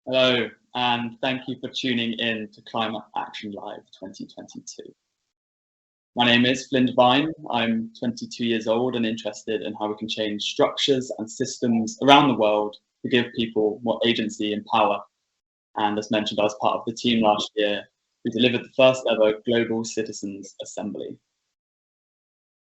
Hello, and thank you for tuning in to Climate Action Live 2022. My name is Flynn Devine. I'm 22 years old and interested in how we can change structures and systems around the world to give people more agency and power. And as mentioned, I was part of the team last year who delivered the first ever Global Citizens Assembly.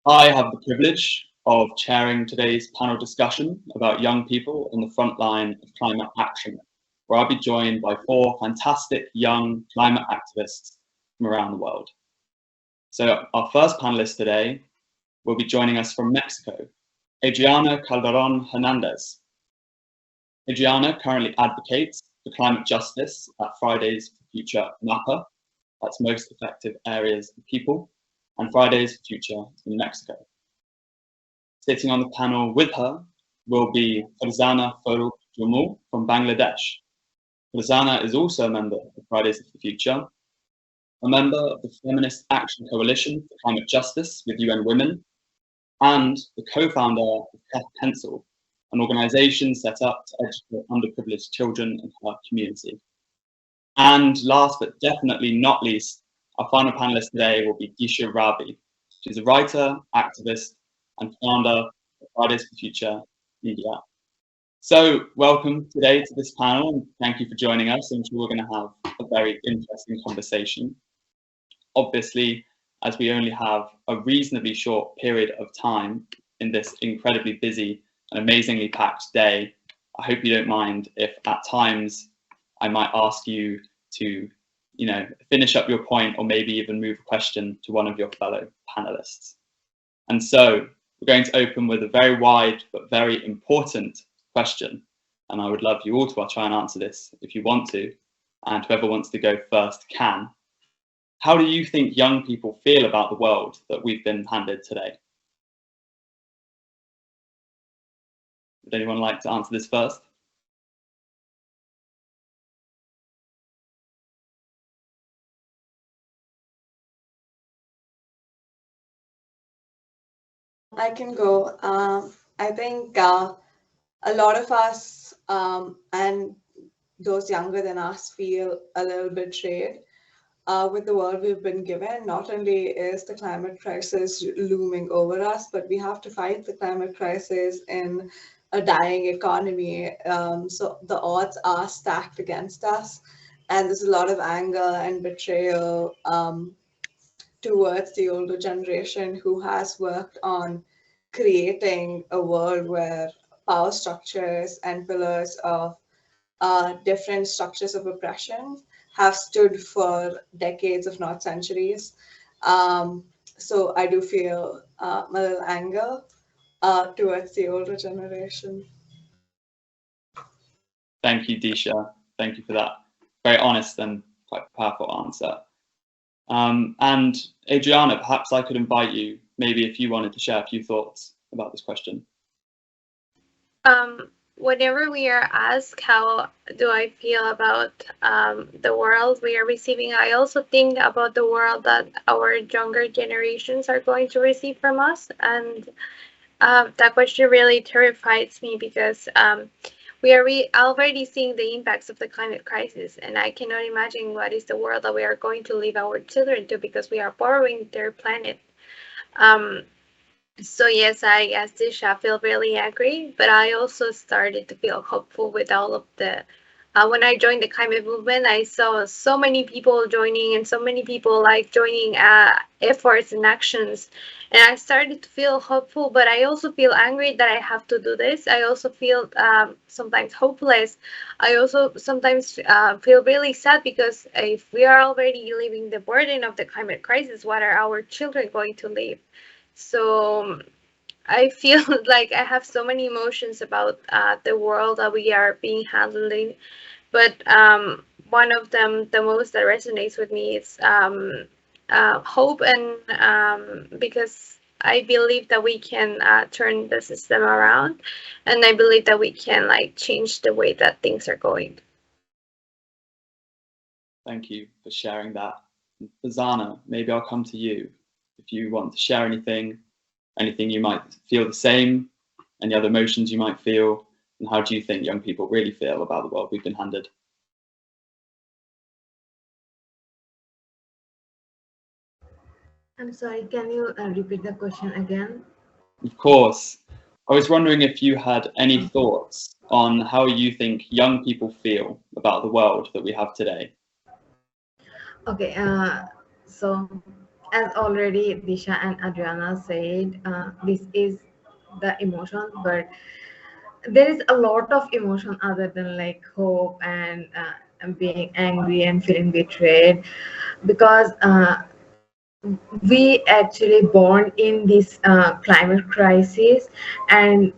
I have the privilege of chairing today's panel discussion about young people on the front line of climate action, where I'll be joined by four fantastic young climate activists from around the world. So our first panelist today will be joining us from Mexico, Adriana Calderon Hernandez. Adriana currently advocates for climate justice at Fridays for Future MAPA, that's Most Effective Areas of People, and Fridays for Future in Mexico. Sitting on the panel with her will be Farzana Farooq Jamul from Bangladesh. Farzana is also a member of Fridays for the Future, a member of the Feminist Action Coalition for Climate Justice with UN Women, and the co-founder of Tech Pencil, an organisation set up to educate underprivileged children in her community. And last but definitely not least, our final panelist today will be Disha Rabi. She's a writer, activist, and founder of Fridays for Future Media. So welcome today to this panel, and thank you for joining us. I'm sure we're going to have a very interesting conversation. Obviously, as we only have a reasonably short period of time in this incredibly busy and amazingly packed day, I hope you don't mind if at times I might ask you to, finish up your point or maybe even move a question to one of your fellow panelists. And so we're going to open with a very wide but very important question. And I would love you all to try and answer this if you want to, and whoever wants to go first can. How do you think young people feel about the world that we've been handed today? Would anyone like to answer this first? I can go. I think a lot of us and those younger than us feel a little betrayed with the world we've been given. Not only is the climate crisis looming over us, but we have to fight the climate crisis in a dying economy. So the odds are stacked against us, and there's a lot of anger and betrayal towards the older generation who has worked on creating a world where power structures and pillars of different structures of oppression have stood for decades, if not centuries. So I do feel a little anger towards the older generation. Thank you, Disha. Thank you for that very honest and quite powerful answer. And Adriana, perhaps I could invite you, maybe if you wanted to share a few thoughts about this question. Whenever we are asked how do I feel about the world we are receiving, I also think about the world that our younger generations are going to receive from us. And that question really terrifies me because we are already seeing the impacts of the climate crisis, and I cannot imagine what is the world that we are going to leave our children to because we are borrowing their planet. So yes, I, as Disha, feel really angry, but I also started to feel hopeful with all of the. When I joined the climate movement, I saw so many people joining and so many people like joining efforts and actions, and I started to feel hopeful. But I also feel angry that I have to do this. I also feel sometimes hopeless. I also sometimes feel really sad because if we are already living the burden of the climate crisis, what are our children going to live? So I feel like I have so many emotions about the world that we are being handling, but one of them, the most that resonates with me, is hope, and because I believe that we can turn the system around, and I believe that we can change the way that things are going. Thank you for sharing that. Farzana, maybe I'll come to you. If you want to share anything you might feel the same, any other emotions you might feel, and how do you think young people really feel about the world we've been handed? I'm sorry, can you repeat the question again? Of course. I was wondering if you had any thoughts on how you think young people feel about the world that we have today. Okay, so as already Disha and Adriana said, this is the emotion, but there is a lot of emotion other than like hope and being angry and feeling betrayed, because we actually born in this climate crisis, and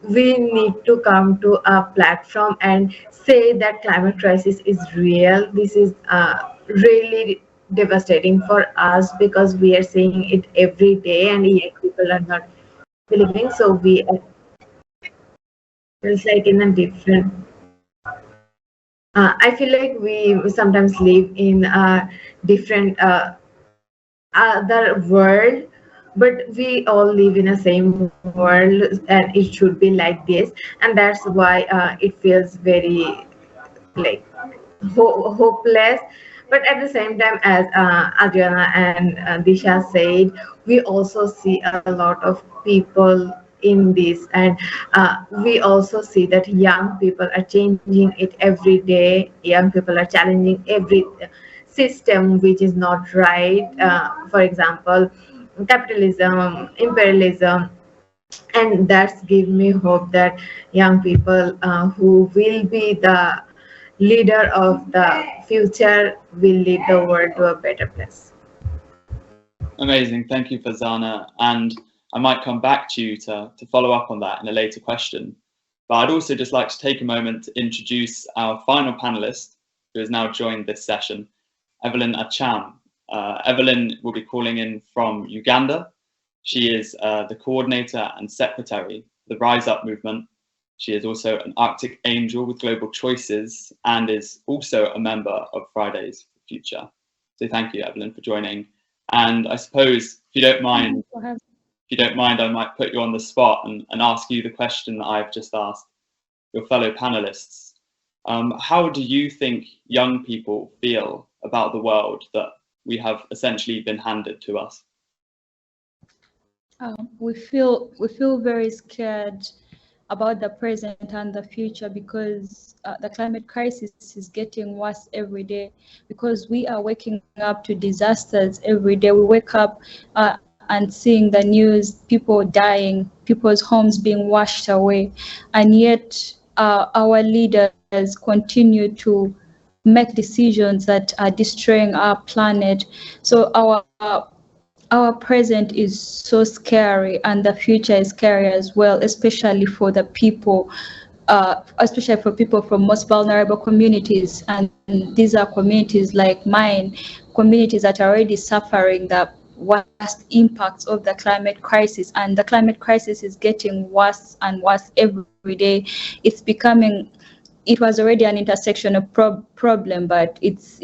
we need to come to a platform and say that climate crisis is real. This is really devastating for us because we are seeing it every day and yet people are not believing. So we are it's like in a different I feel like we sometimes live in a different other world, but we all live in the same world and it should be like this. And that's why it feels very like hopeless. But at the same time, as Adriana and Disha said, we also see a lot of people in this, and we also see that young people are changing it every day. Young people are challenging every system which is not right. For example, capitalism, imperialism, and that's give me hope that young people who will be the leader of the future will lead the world to a better place. Amazing. Thank you, Farzana. And I might come back to you to follow up on that in a later question. But I'd also just like to take a moment to introduce our final panelist, who has now joined this session, Evelyn Acham. Evelyn will be calling in from Uganda. She is the coordinator and secretary of the Rise Up movement. She is also an Arctic Angel with Global Choices and is also a member of Fridays for Future. So thank you, Evelyn, for joining. And I suppose, if you don't mind, I might put you on the spot and ask you the question that I've just asked your fellow panelists. How do you think young people feel about the world that we have essentially been handed to us? We feel very scared about the present and the future because the climate crisis is getting worse every day, because we are waking up to disasters every day. We wake up and seeing the news, people dying, people's homes being washed away, and yet our leaders continue to make decisions that are destroying our planet. So our present is so scary, and the future is scary as well, especially for the people, especially for people from most vulnerable communities. And these are communities like mine, communities that are already suffering the worst impacts of the climate crisis. And the climate crisis is getting worse and worse every day. It was already an intersectional problem, but it's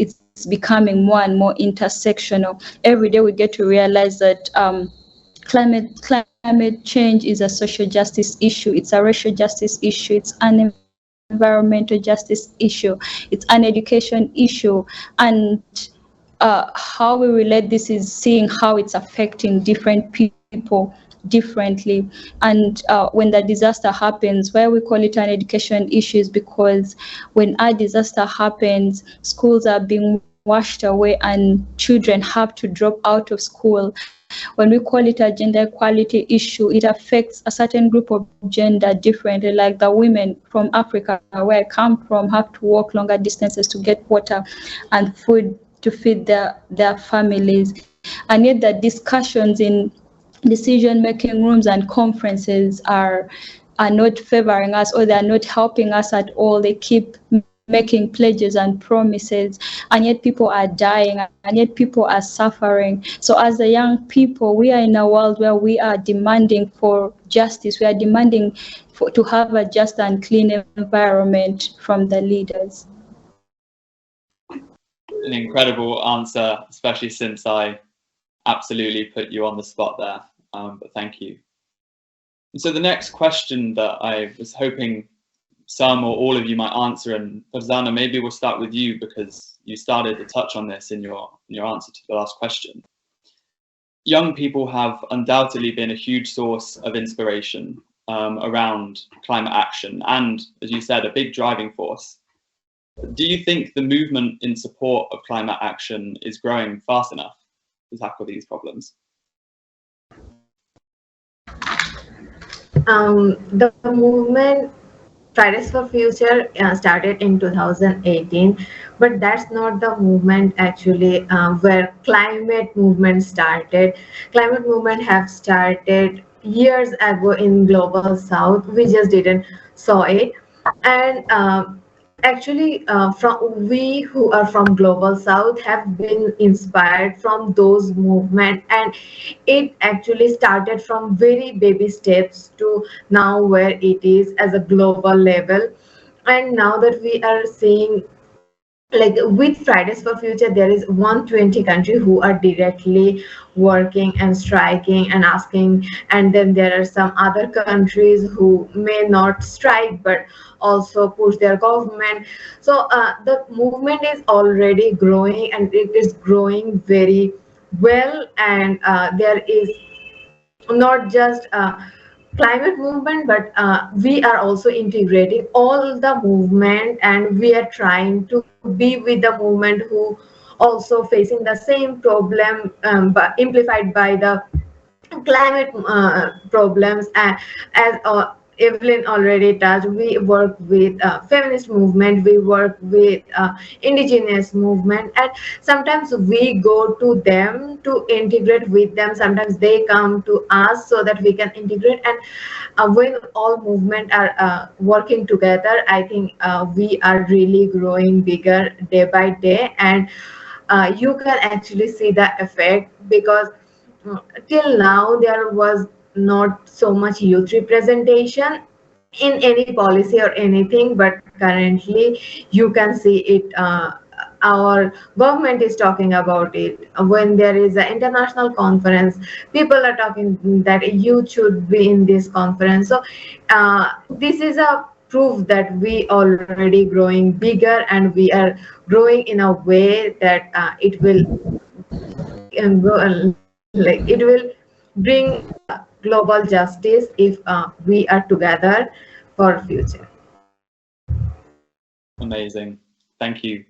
becoming more and more intersectional. Every day we get to realize that climate change is a social justice issue, it's a racial justice issue, it's an environmental justice issue, it's an education issue. And how we relate this is seeing how it's affecting different people differently. And when the disaster happens, why we call it an education issue is because when a disaster happens, schools are being washed away and children have to drop out of school. When we call it a gender equality issue, it affects a certain group of gender differently, like the women from Africa, where I come from, have to walk longer distances to get water and food to feed their families. And yet the discussions in decision-making rooms and conferences are not favoring us, or they are not helping us at all. They keep making pledges and promises, and yet people are dying, and yet people are suffering. So as the young people, we are in a world where we are demanding for justice. We are demanding to have a just and clean environment from the leaders. An incredible answer, especially since I absolutely put you on the spot there, but thank you. And so the next question that I was hoping some or all of you might answer, and Farzana, maybe we'll start with you because you started to touch on this in your answer to the last question. young people have undoubtedly been a huge source of inspiration around climate action and, as you said, a big driving force. Do you think the movement in support of climate action is growing fast enough to tackle these problems? The movement Fridays for Future started in 2018, but that's not the movement actually where climate movement started. Climate movement have started years ago in Global South. We just didn't saw it, and actually from we who are from Global South have been inspired from those movement, and it actually started from very baby steps to now where it is as a global level. And now that we are seeing, like with Fridays for Future, there is 120 countries who are directly working and striking and asking, and then there are some other countries who may not strike but also push their government. So the movement is already growing, and it is growing very well. And there is not just climate movement, but we are also integrating all the movement, and we are trying to be with the movement who also facing the same problem, but amplified by the climate problems. As Evelyn already touched, we work with feminist movement, we work with indigenous movement, and sometimes we go to them to integrate with them. Sometimes they come to us so that we can integrate. And when all movement are working together, I think we are really growing bigger day by day, and you can actually see the effect, because till now there was not so much youth representation in any policy or anything, but currently you can see it. Our government is talking about it. When there is an international conference, people are talking that youth should be in this conference. So this is a proof that we already growing bigger, and we are growing in a way that it will go, like it will bring global justice if we are together for future. Amazing. Thank you.